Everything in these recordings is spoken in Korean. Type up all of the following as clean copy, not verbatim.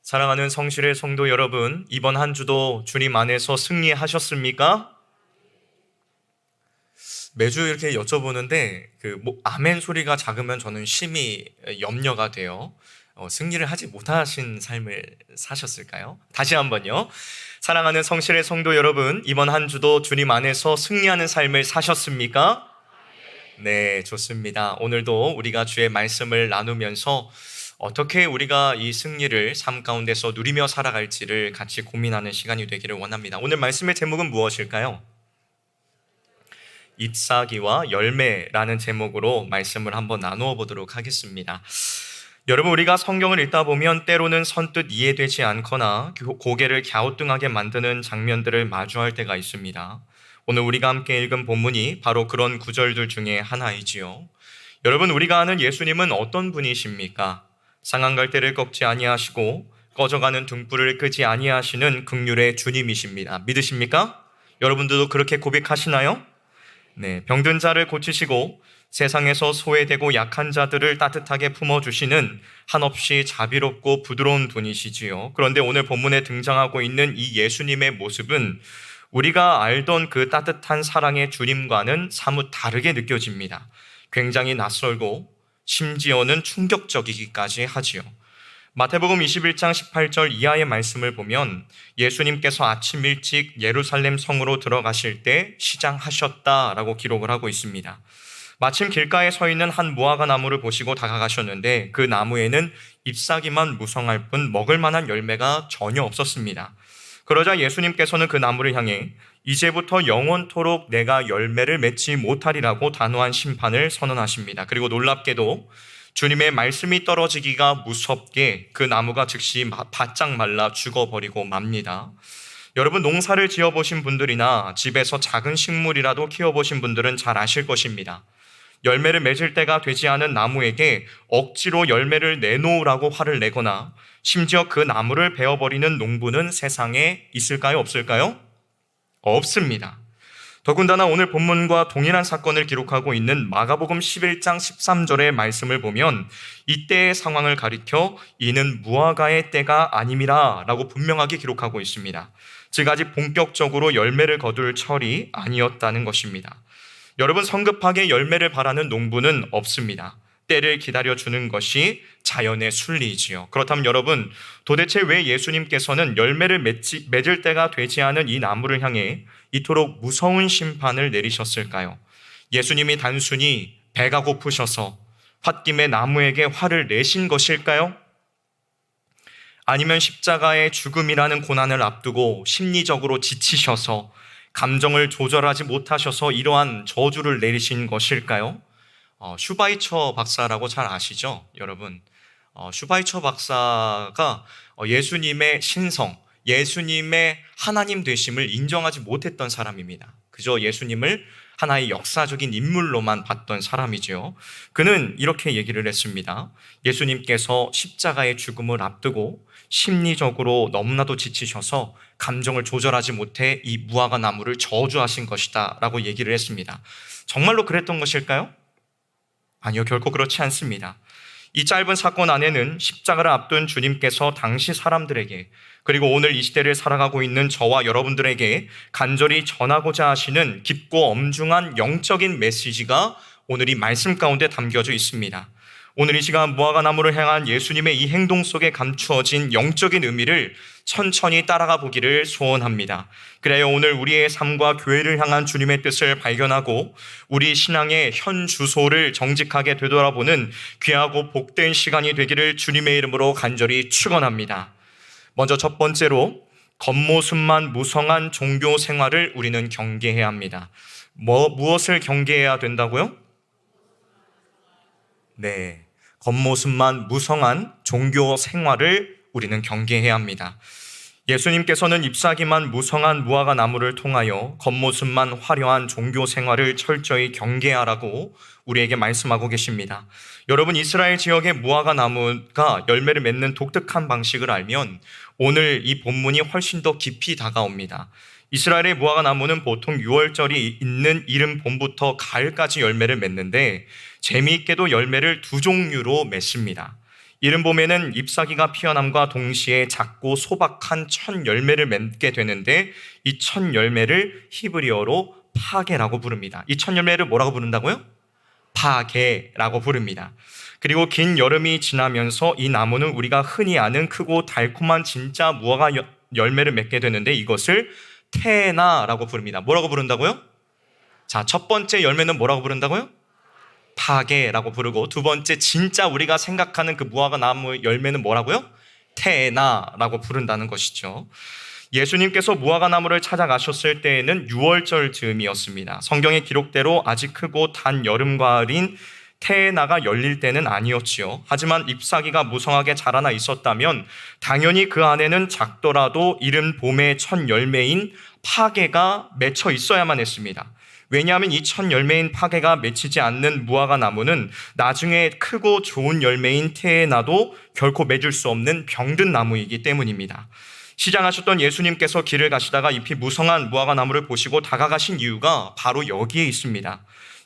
사랑하는 성실의 성도 여러분, 이번 한 주도 주님 안에서 승리하셨습니까? 매주 이렇게 여쭤보는데 아멘 소리가 작으면 저는 심히 염려가 돼요. 승리를 하지 못하신 삶을 사셨을까요? 다시 한번요. 사랑하는 성실의 성도 여러분, 이번 한 주도 주님 안에서 승리하는 삶을 사셨습니까? 네, 좋습니다. 오늘도 우리가 주의 말씀을 나누면서 어떻게 우리가 이 승리를 삶 가운데서 누리며 살아갈지를 같이 고민하는 시간이 되기를 원합니다. 오늘 말씀의 제목은 무엇일까요? 잎사귀와 열매라는 제목으로 말씀을 한번 나누어 보도록 하겠습니다. 여러분, 우리가 성경을 읽다 보면 때로는 선뜻 이해되지 않거나 고개를 갸우뚱하게 만드는 장면들을 마주할 때가 있습니다. 오늘 우리가 함께 읽은 본문이 바로 그런 구절들 중에 하나이지요. 여러분, 우리가 아는 예수님은 어떤 분이십니까? 상한 갈대를 꺾지 아니하시고 꺼져가는 등불을 끄지 아니하시는 긍휼의 주님이십니다. 믿으십니까? 여러분들도 그렇게 고백하시나요? 네, 병든 자를 고치시고 세상에서 소외되고 약한 자들을 따뜻하게 품어주시는 한없이 자비롭고 부드러운 분이시지요. 그런데 오늘 본문에 등장하고 있는 이 예수님의 모습은 우리가 알던 그 따뜻한 사랑의 주님과는 사뭇 다르게 느껴집니다. 굉장히 낯설고 심지어는 충격적이기까지 하지요. 마태복음 21장 18절 이하의 말씀을 보면 예수님께서 아침 일찍 예루살렘 성으로 들어가실 때 시장하셨다라고 기록을 하고 있습니다. 마침 길가에 서 있는 한 무화과 나무를 보시고 다가가셨는데 그 나무에는 잎사귀만 무성할 뿐 먹을 만한 열매가 전혀 없었습니다. 그러자 예수님께서는 그 나무를 향해 이제부터 영원토록 내가 열매를 맺지 못하리라고 단호한 심판을 선언하십니다. 그리고 놀랍게도 주님의 말씀이 떨어지기가 무섭게 그 나무가 즉시 바짝 말라 죽어버리고 맙니다. 여러분, 농사를 지어보신 분들이나 집에서 작은 식물이라도 키워보신 분들은 잘 아실 것입니다. 열매를 맺을 때가 되지 않은 나무에게 억지로 열매를 내놓으라고 화를 내거나 심지어 그 나무를 베어버리는 농부는 세상에 있을까요? 없을까요? 없습니다. 더군다나 오늘 본문과 동일한 사건을 기록하고 있는 마가복음 11장 13절의 말씀을 보면 이때의 상황을 가리켜 이는 무화과의 때가 아님이라 라고 분명하게 기록하고 있습니다. 즉 아직 본격적으로 열매를 거둘 철이 아니었다는 것입니다. 여러분, 성급하게 열매를 바라는 농부는 없습니다. 때를 기다려주는 것이 자연의 순리이지요. 그렇다면 여러분, 도대체 왜 예수님께서는 열매를 맺을 때가 되지 않은 이 나무를 향해 이토록 무서운 심판을 내리셨을까요? 예수님이 단순히 배가 고프셔서 홧김에 나무에게 화를 내신 것일까요? 아니면 십자가의 죽음이라는 고난을 앞두고 심리적으로 지치셔서 감정을 조절하지 못하셔서 이러한 저주를 내리신 것일까요? 슈바이처 박사라고 잘 아시죠, 여러분? 슈바이처 박사가 예수님의 신성, 예수님의 하나님 되심을 인정하지 못했던 사람입니다. 그저 예수님을 하나의 역사적인 인물로만 봤던 사람이죠. 그는 이렇게 얘기를 했습니다. 예수님께서 십자가의 죽음을 앞두고 심리적으로 너무나도 지치셔서 감정을 조절하지 못해 이 무화과 나무를 저주하신 것이다 라고 얘기를 했습니다. 정말로 그랬던 것일까요? 아니요, 결코 그렇지 않습니다. 이 짧은 사건 안에는 십자가를 앞둔 주님께서 당시 사람들에게, 그리고 오늘 이 시대를 살아가고 있는 저와 여러분들에게 간절히 전하고자 하시는 깊고 엄중한 영적인 메시지가 오늘 이 말씀 가운데 담겨져 있습니다. 오늘 이 시간 무화과 나무를 향한 예수님의 이 행동 속에 감추어진 영적인 의미를 천천히 따라가 보기를 소원합니다. 그래야 오늘 우리의 삶과 교회를 향한 주님의 뜻을 발견하고 우리 신앙의 현 주소를 정직하게 되돌아보는 귀하고 복된 시간이 되기를 주님의 이름으로 간절히 축원합니다. 먼저 첫 번째로, 겉모습만 무성한 종교 생활을 우리는 경계해야 합니다. 무엇을 경계해야 된다고요? 네, 겉모습만 무성한 종교 생활을 우리는 경계해야 합니다. 예수님께서는 잎사귀만 무성한 무화과 나무를 통하여 겉모습만 화려한 종교 생활을 철저히 경계하라고 우리에게 말씀하고 계십니다. 여러분, 이스라엘 지역의 무화과 나무가 열매를 맺는 독특한 방식을 알면 오늘 이 본문이 훨씬 더 깊이 다가옵니다. 이스라엘의 무화과 나무는 보통 6월절이 있는 이른 봄부터 가을까지 열매를 맺는데 재미있게도 열매를 두 종류로 맺습니다. 이른 봄에는 잎사귀가 피어남과 동시에 작고 소박한 첫 열매를 맺게 되는데 이 첫 열매를 히브리어로 파게라고 부릅니다. 이 첫 열매를 뭐라고 부른다고요? 파게라고 부릅니다. 그리고 긴 여름이 지나면서 이 나무는 우리가 흔히 아는 크고 달콤한 진짜 무화과 열매를 맺게 되는데 이것을 테나라고 부릅니다. 뭐라고 부른다고요? 자, 첫 번째 열매는 뭐라고 부른다고요? 파게라고 부르고, 두 번째 진짜 우리가 생각하는 그 무화과 나무 열매는 뭐라고요? 테나라고 부른다는 것이죠. 예수님께서 무화과 나무를 찾아가셨을 때에는 6월절 즈음이었습니다. 성경의 기록대로 아직 크고 단 여름가을인 테나가 열릴 때는 아니었지요. 하지만 잎사귀가 무성하게 자라나 있었다면 당연히 그 안에는 작더라도 이른 봄의 첫 열매인 파게가 맺혀 있어야만 했습니다. 왜냐하면 이 첫 열매인 파게가 맺히지 않는 무화과 나무는 나중에 크고 좋은 열매인 테나도 결코 맺을 수 없는 병든 나무이기 때문입니다. 시장하셨던 예수님께서 길을 가시다가 잎이 무성한 무화과 나무를 보시고 다가가신 이유가 바로 여기에 있습니다.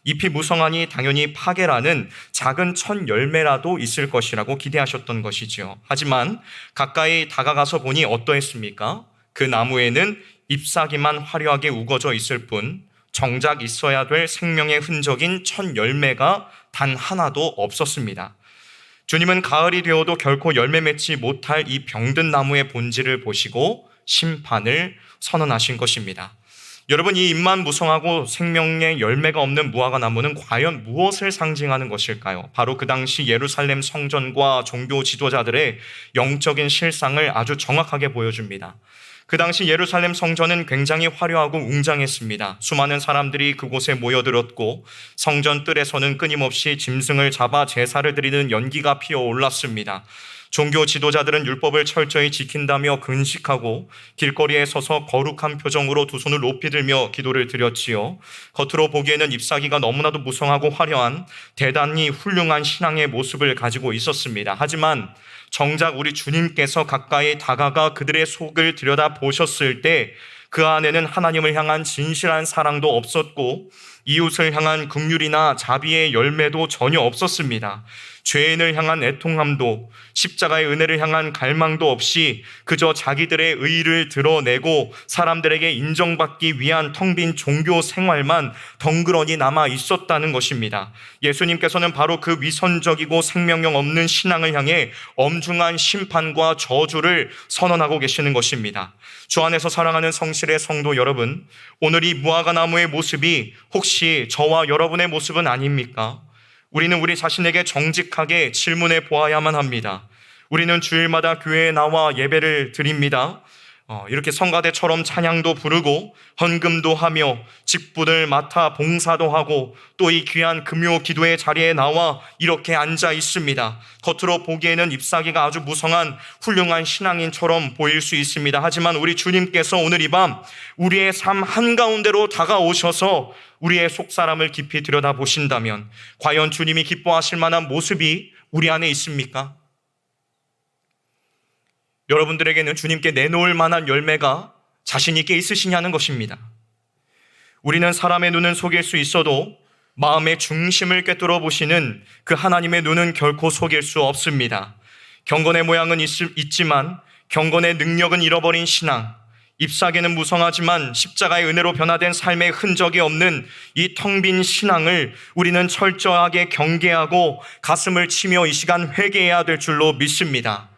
잎이 무성하니 당연히 파게라는 작은 첫 열매라도 있을 것이라고 기대하셨던 것이지요. 하지만 가까이 다가가서 보니 어떠했습니까? 그 나무에는 잎사귀만 화려하게 우거져 있을 뿐 정작 있어야 될 생명의 흔적인 첫 열매가 단 하나도 없었습니다. 주님은 가을이 되어도 결코 열매 맺지 못할 이 병든 나무의 본질을 보시고 심판을 선언하신 것입니다. 여러분, 이 잎만 무성하고 생명의 열매가 없는 무화과 나무는 과연 무엇을 상징하는 것일까요? 바로 그 당시 예루살렘 성전과 종교 지도자들의 영적인 실상을 아주 정확하게 보여줍니다. 그 당시 예루살렘 성전은 굉장히 화려하고 웅장했습니다. 수많은 사람들이 그곳에 모여들었고 성전 뜰에서는 끊임없이 짐승을 잡아 제사를 드리는 연기가 피어올랐습니다. 종교 지도자들은 율법을 철저히 지킨다며 근식하고 길거리에 서서 거룩한 표정으로 두 손을 높이 들며 기도를 드렸지요. 겉으로 보기에는 잎사귀가 너무나도 무성하고 화려한 대단히 훌륭한 신앙의 모습을 가지고 있었습니다. 하지만 정작 우리 주님께서 가까이 다가가 그들의 속을 들여다보셨을 때 그 안에는 하나님을 향한 진실한 사랑도 없었고 이웃을 향한 긍휼이나 자비의 열매도 전혀 없었습니다. 죄인을 향한 애통함도 십자가의 은혜를 향한 갈망도 없이 그저 자기들의 의의를 드러내고 사람들에게 인정받기 위한 텅 빈 종교 생활만 덩그러니 남아 있었다는 것입니다. 예수님께서는 바로 그 위선적이고 생명력 없는 신앙을 향해 엄중한 심판과 저주를 선언하고 계시는 것입니다. 주 안에서 사랑하는 성실의 성도 여러분, 오늘 이 무화과 나무의 모습이 혹시 저와 여러분의 모습은 아닙니까? 우리는 우리 자신에게 정직하게 질문해 보아야만 합니다. 우리는 주일마다 교회에 나와 예배를 드립니다. 이렇게 성가대처럼 찬양도 부르고 헌금도 하며 직분을 맡아 봉사도 하고 또 이 귀한 금요 기도의 자리에 나와 이렇게 앉아 있습니다. 겉으로 보기에는 잎사귀가 아주 무성한 훌륭한 신앙인처럼 보일 수 있습니다. 하지만 우리 주님께서 오늘 이 밤 우리의 삶 한가운데로 다가오셔서 우리의 속사람을 깊이 들여다보신다면 과연 주님이 기뻐하실 만한 모습이 우리 안에 있습니까? 여러분들에게는 주님께 내놓을 만한 열매가 자신 있게 있으시냐는 것입니다. 우리는 사람의 눈은 속일 수 있어도 마음의 중심을 꿰뚫어 보시는 그 하나님의 눈은 결코 속일 수 없습니다. 경건의 모양은 있지만 경건의 능력은 잃어버린 신앙, 잎사귀는 무성하지만 십자가의 은혜로 변화된 삶의 흔적이 없는 이 텅 빈 신앙을 우리는 철저하게 경계하고 가슴을 치며 이 시간 회개해야 될 줄로 믿습니다.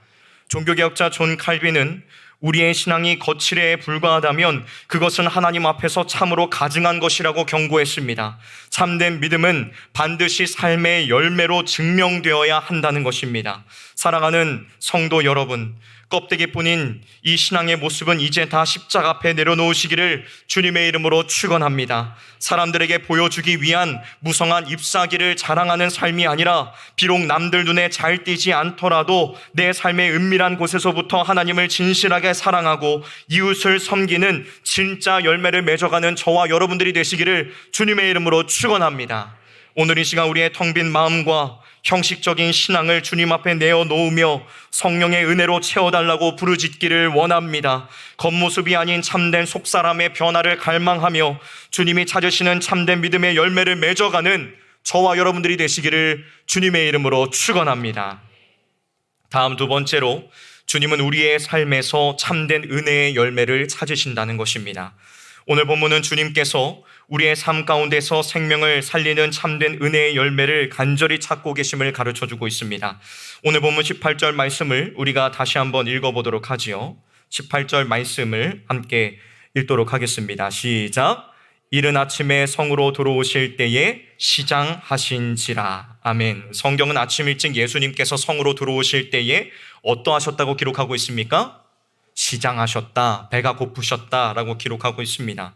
종교개혁자 존 칼빈은 우리의 신앙이 거칠에 불과하다면 그것은 하나님 앞에서 참으로 가증한 것이라고 경고했습니다. 참된 믿음은 반드시 삶의 열매로 증명되어야 한다는 것입니다. 사랑하는 성도 여러분, 껍데기뿐인 이 신앙의 모습은 이제 다 십자가 앞에 내려놓으시기를 주님의 이름으로 축원합니다. 사람들에게 보여주기 위한 무성한 잎사귀를 자랑하는 삶이 아니라 비록 남들 눈에 잘 띄지 않더라도 내 삶의 은밀한 곳에서부터 하나님을 진실하게 사랑하고 이웃을 섬기는 진짜 열매를 맺어가는 저와 여러분들이 되시기를 주님의 이름으로 축원합니다. 오늘 이 시간 우리의 텅 빈 마음과 형식적인 신앙을 주님 앞에 내어놓으며 성령의 은혜로 채워달라고 부르짖기를 원합니다. 겉모습이 아닌 참된 속사람의 변화를 갈망하며 주님이 찾으시는 참된 믿음의 열매를 맺어가는 저와 여러분들이 되시기를 주님의 이름으로 축원합니다. 다음 두 번째로 주님은 우리의 삶에서 참된 은혜의 열매를 찾으신다는 것입니다. 오늘 본문은 주님께서 우리의 삶 가운데서 생명을 살리는 참된 은혜의 열매를 간절히 찾고 계심을 가르쳐주고 있습니다. 오늘 본문 18절 말씀을 우리가 다시 한번 읽어보도록 하지요. 18절 말씀을 함께 읽도록 하겠습니다. 시작. 이른 아침에 성으로 들어오실 때에 시장하신지라. 아멘. 성경은 아침 일찍 예수님께서 성으로 들어오실 때에 어떠하셨다고 기록하고 있습니까? 시장하셨다, 배가 고프셨다라고 기록하고 있습니다.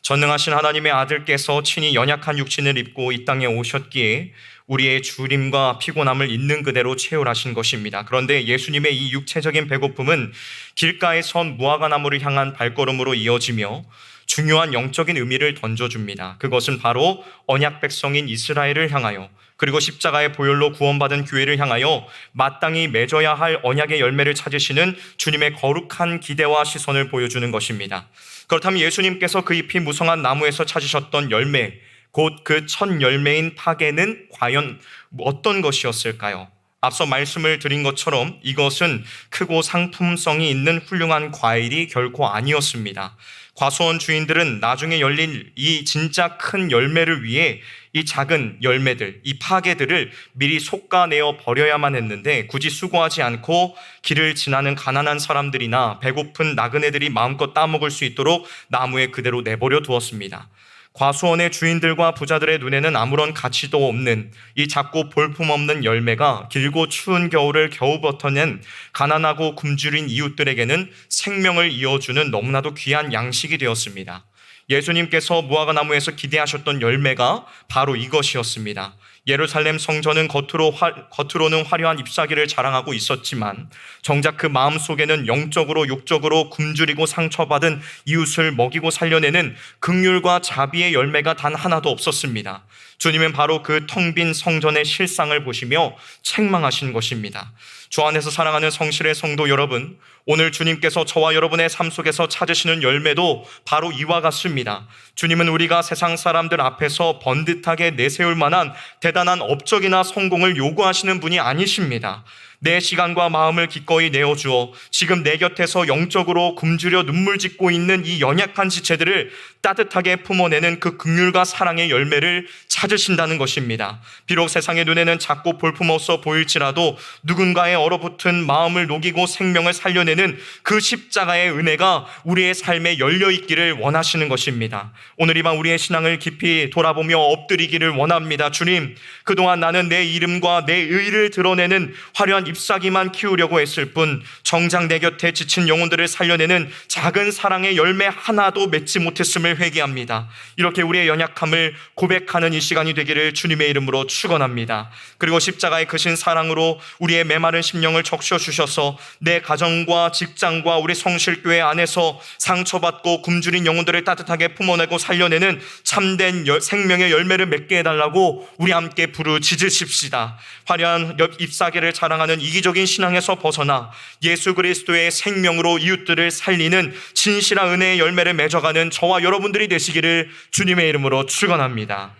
전능하신 하나님의 아들께서 친히 연약한 육신을 입고 이 땅에 오셨기에 우리의 주림과 피곤함을 있는 그대로 채울하신 것입니다. 그런데 예수님의 이 육체적인 배고픔은 길가에 선 무화과나무를 향한 발걸음으로 이어지며 중요한 영적인 의미를 던져줍니다. 그것은 바로 언약 백성인 이스라엘을 향하여, 그리고 십자가의 보혈로 구원받은 교회를 향하여 마땅히 맺어야 할 언약의 열매를 찾으시는 주님의 거룩한 기대와 시선을 보여주는 것입니다. 그렇다면 예수님께서 그 잎이 무성한 나무에서 찾으셨던 열매, 곧 그 첫 열매인 파게는 과연 어떤 것이었을까요? 앞서 말씀을 드린 것처럼 이것은 크고 상품성이 있는 훌륭한 과일이 결코 아니었습니다. 과수원 주인들은 나중에 열릴 이 진짜 큰 열매를 위해 이 작은 열매들, 이 파게들을 미리 솎아내어 버려야만 했는데, 굳이 수고하지 않고 길을 지나는 가난한 사람들이나 배고픈 나그네들이 마음껏 따먹을 수 있도록 나무에 그대로 내버려 두었습니다. 과수원의 주인들과 부자들의 눈에는 아무런 가치도 없는 이 작고 볼품없는 열매가 길고 추운 겨울을 겨우 버텨낸 가난하고 굶주린 이웃들에게는 생명을 이어주는 너무나도 귀한 양식이 되었습니다. 예수님께서 무화과나무에서 기대하셨던 열매가 바로 이것이었습니다. 예루살렘 성전은 겉으로는 화려한 잎사귀를 자랑하고 있었지만 정작 그 마음속에는 영적으로 육적으로 굶주리고 상처받은 이웃을 먹이고 살려내는 긍휼과 자비의 열매가 단 하나도 없었습니다. 주님은 바로 그 텅 빈 성전의 실상을 보시며 책망하신 것입니다. 주 안에서 사랑하는 성실의 성도 여러분, 오늘 주님께서 저와 여러분의 삶 속에서 찾으시는 열매도 바로 이와 같습니다. 주님은 우리가 세상 사람들 앞에서 번듯하게 내세울 만한 대단한 업적이나 성공을 요구하시는 분이 아니십니다. 내 시간과 마음을 기꺼이 내어주어 지금 내 곁에서 영적으로 굶주려 눈물 짓고 있는 이 연약한 지체들을 따뜻하게 품어내는 그 긍휼과 사랑의 열매를 찾으신다는 것입니다. 비록 세상의 눈에는 작고 볼품없어 보일지라도 누군가의 얼어붙은 마음을 녹이고 생명을 살려내는 그 십자가의 은혜가 우리의 삶에 열려있기를 원하시는 것입니다. 오늘 이 밤 우리의 신앙을 깊이 돌아보며 엎드리기를 원합니다. 주님, 그동안 나는 내 이름과 내 의를 드러내는 화려한 잎사귀만 키우려고 했을 뿐 정작 내 곁에 지친 영혼들을 살려내는 작은 사랑의 열매 하나도 맺지 못했음을 회개합니다. 이렇게 우리의 연약함을 고백하는 이 시간이 되기를 주님의 이름으로 축원합니다. 그리고 십자가의 크신 사랑으로 우리의 메마른 심령을 적셔주셔서 내 가정과 직장과 우리 성실교회 안에서 상처받고 굶주린 영혼들을 따뜻하게 품어내고 살려내는 참된 생명의 열매를 맺게 해달라고 우리 함께 부르짖으십시다. 화려한 잎사귀를 자랑하는 이기적인 신앙에서 벗어나 예수 그리스도의 생명으로 이웃들을 살리는 진실한 은혜의 열매를 맺어가는 저와 여러분들이 되시기를 주님의 이름으로 축원합니다.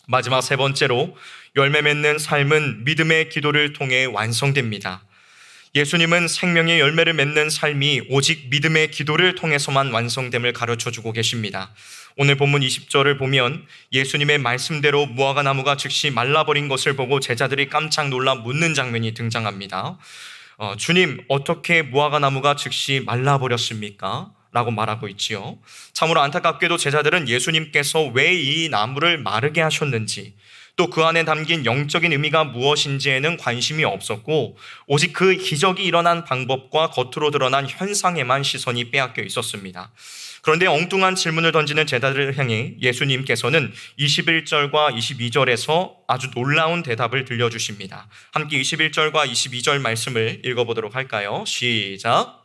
마지막 세 번째로, 열매 맺는 삶은 믿음의 기도를 통해 완성됩니다. 예수님은 생명의 열매를 맺는 삶이 오직 믿음의 기도를 통해서만 완성됨을 가르쳐주고 계십니다. 오늘 본문 20절을 보면 예수님의 말씀대로 무화과나무가 즉시 말라버린 것을 보고 제자들이 깜짝 놀라 묻는 장면이 등장합니다. 주님, 어떻게 무화과나무가 즉시 말라버렸습니까? 라고 말하고 있지요. 참으로 안타깝게도 제자들은 예수님께서 왜 이 나무를 마르게 하셨는지, 또 그 안에 담긴 영적인 의미가 무엇인지에는 관심이 없었고 오직 그 기적이 일어난 방법과 겉으로 드러난 현상에만 시선이 빼앗겨 있었습니다. 그런데 엉뚱한 질문을 던지는 제자들을 향해 예수님께서는 21절과 22절에서 아주 놀라운 대답을 들려주십니다. 함께 21절과 22절 말씀을 읽어보도록 할까요? 시작.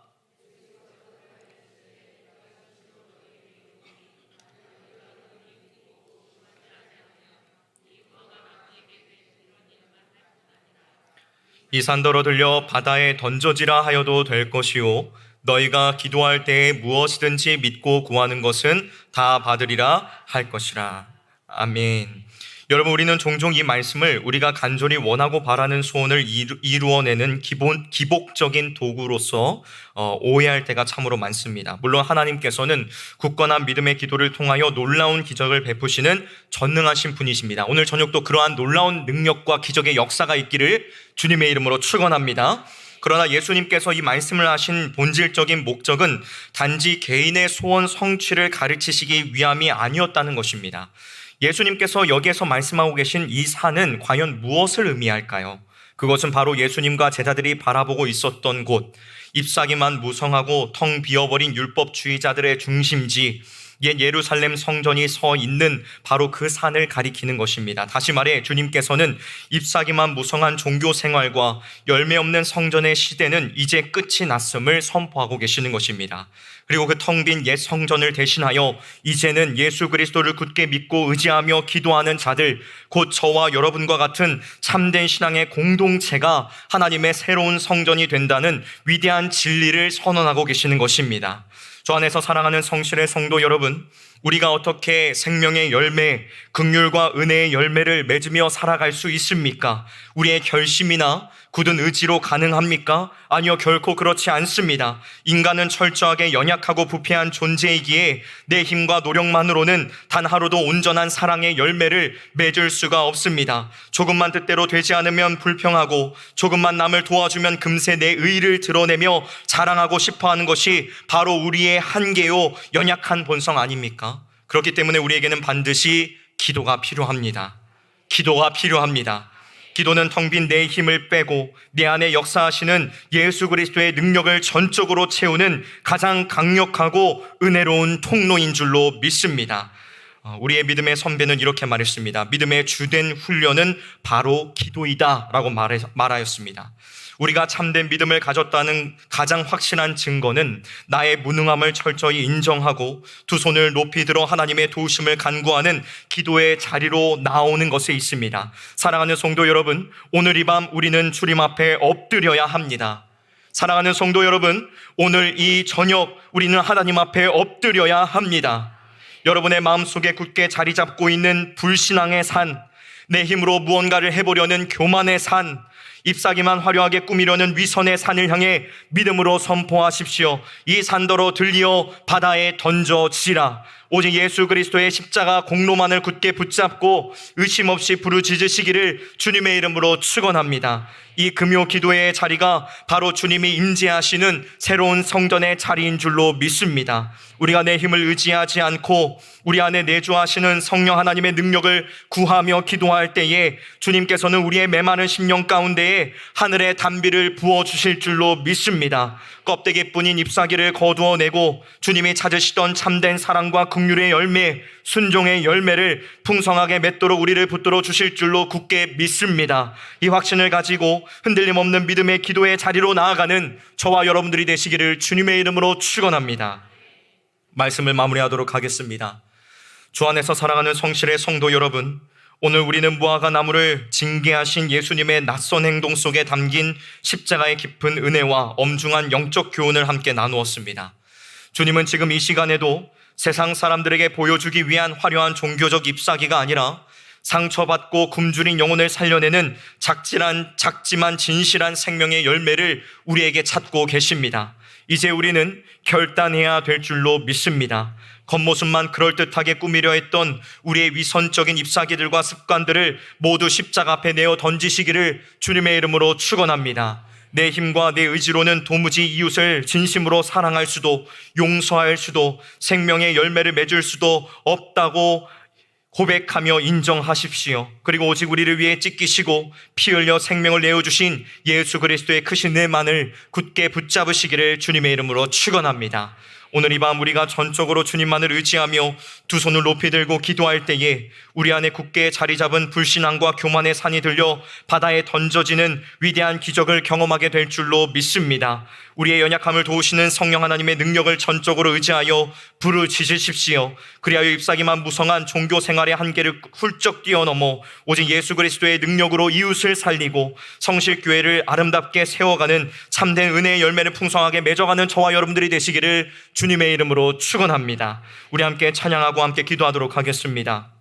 이 산더러 들려 바다에 던져지라 하여도 될 것이요 너희가 기도할 때에 무엇이든지 믿고 구하는 것은 다 받으리라 할 것이라. 아멘. 여러분, 우리는 종종 이 말씀을 우리가 간절히 원하고 바라는 소원을 이루어내는 기복적인 도구로서 오해할 때가 참으로 많습니다. 물론 하나님께서는 굳건한 믿음의 기도를 통하여 놀라운 기적을 베푸시는 전능하신 분이십니다. 오늘 저녁도 그러한 놀라운 능력과 기적의 역사가 있기를 주님의 이름으로 축원합니다. 그러나 예수님께서 이 말씀을 하신 본질적인 목적은 단지 개인의 소원 성취를 가르치시기 위함이 아니었다는 것입니다. 예수님께서 여기에서 말씀하고 계신 이 산은 과연 무엇을 의미할까요? 그것은 바로 예수님과 제자들이 바라보고 있었던 곳, 잎사귀만 무성하고 텅 비어버린 율법주의자들의 중심지, 옛 예루살렘 성전이 서 있는 바로 그 산을 가리키는 것입니다. 다시 말해 주님께서는 잎사귀만 무성한 종교 생활과 열매 없는 성전의 시대는 이제 끝이 났음을 선포하고 계시는 것입니다. 그리고 그 텅 빈 옛 성전을 대신하여 이제는 예수 그리스도를 굳게 믿고 의지하며 기도하는 자들, 곧 저와 여러분과 같은 참된 신앙의 공동체가 하나님의 새로운 성전이 된다는 위대한 진리를 선언하고 계시는 것입니다. 저 안에서 사랑하는 성실의 성도 여러분, 우리가 어떻게 생명의 열매, 긍휼과 은혜의 열매를 맺으며 살아갈 수 있습니까? 우리의 결심이나 굳은 의지로 가능합니까? 아니요, 결코 그렇지 않습니다. 인간은 철저하게 연약하고 부패한 존재이기에 내 힘과 노력만으로는 단 하루도 온전한 사랑의 열매를 맺을 수가 없습니다. 조금만 뜻대로 되지 않으면 불평하고 조금만 남을 도와주면 금세 내 의의를 드러내며 자랑하고 싶어하는 것이 바로 우리의 한계요 연약한 본성 아닙니까? 그렇기 때문에 우리에게는 반드시 기도가 필요합니다. 기도가 필요합니다. 기도는 텅 빈 내 힘을 빼고 내 안에 역사하시는 예수 그리스도의 능력을 전적으로 채우는 가장 강력하고 은혜로운 통로인 줄로 믿습니다. 우리의 믿음의 선배는 이렇게 말했습니다. 믿음의 주된 훈련은 바로 기도이다 라고 말하였습니다. 우리가 참된 믿음을 가졌다는 가장 확실한 증거는 나의 무능함을 철저히 인정하고 두 손을 높이 들어 하나님의 도우심을 간구하는 기도의 자리로 나오는 것에 있습니다. 사랑하는 성도 여러분, 오늘 이 밤 우리는 주님 앞에 엎드려야 합니다. 사랑하는 성도 여러분, 오늘 이 저녁 우리는 하나님 앞에 엎드려야 합니다. 여러분의 마음속에 굳게 자리 잡고 있는 불신앙의 산, 내 힘으로 무언가를 해보려는 교만의 산, 잎사귀만 화려하게 꾸미려는 위선의 산을 향해 믿음으로 선포하십시오. 이 산더러 들리어 바다에 던져지라. 오직 예수 그리스도의 십자가 공로만을 굳게 붙잡고 의심 없이 부르짖으시기를 주님의 이름으로 축원합니다. 이 금요 기도의 자리가 바로 주님이 임재하시는 새로운 성전의 자리인 줄로 믿습니다. 우리가 내 힘을 의지하지 않고 우리 안에 내주하시는 성령 하나님의 능력을 구하며 기도할 때에 주님께서는 우리의 메마른 심령 가운데에 하늘의 단비를 부어주실 줄로 믿습니다. 껍데기뿐인 잎사귀를 거두어내고 주님이 찾으시던 참된 사랑과 긍휼의 열매, 순종의 열매를 풍성하게 맺도록 우리를 붙들어 주실 줄로 굳게 믿습니다. 이 확신을 가지고 흔들림 없는 믿음의 기도의 자리로 나아가는 저와 여러분들이 되시기를 주님의 이름으로 축원합니다. 말씀을 마무리하도록 하겠습니다. 주 안에서 사랑하는 성실의 성도 여러분, 오늘 우리는 무화과 나무를 징계하신 예수님의 낯선 행동 속에 담긴 십자가의 깊은 은혜와 엄중한 영적 교훈을 함께 나누었습니다. 주님은 지금 이 시간에도 세상 사람들에게 보여주기 위한 화려한 종교적 잎사귀가 아니라 상처받고 굶주린 영혼을 살려내는 작지만 진실한 생명의 열매를 우리에게 찾고 계십니다. 이제 우리는 결단해야 될 줄로 믿습니다. 겉모습만 그럴듯하게 꾸미려 했던 우리의 위선적인 잎사귀들과 습관들을 모두 십자가 앞에 내어 던지시기를 주님의 이름으로 축원합니다. 내 힘과 내 의지로는 도무지 이웃을 진심으로 사랑할 수도 용서할 수도 생명의 열매를 맺을 수도 없다고 고백하며 인정하십시오. 그리고 오직 우리를 위해 찢기시고 피 흘려 생명을 내어주신 예수 그리스도의 크신 은혜만을 굳게 붙잡으시기를 주님의 이름으로 축원합니다. 오늘 이 밤 우리가 전적으로 주님만을 의지하며 두 손을 높이 들고 기도할 때에 우리 안에 굳게 자리 잡은 불신앙과 교만의 산이 들려 바다에 던져지는 위대한 기적을 경험하게 될 줄로 믿습니다. 우리의 연약함을 도우시는 성령 하나님의 능력을 전적으로 의지하여 부르짖으십시오. 그리하여 잎사귀만 무성한 종교 생활의 한계를 훌쩍 뛰어넘어 오직 예수 그리스도의 능력으로 이웃을 살리고 성실교회를 아름답게 세워가는 참된 은혜의 열매를 풍성하게 맺어가는 저와 여러분들이 되시기를 주님의 이름으로 축원합니다. 우리 함께 찬양하고 함께 기도하도록 하겠습니다.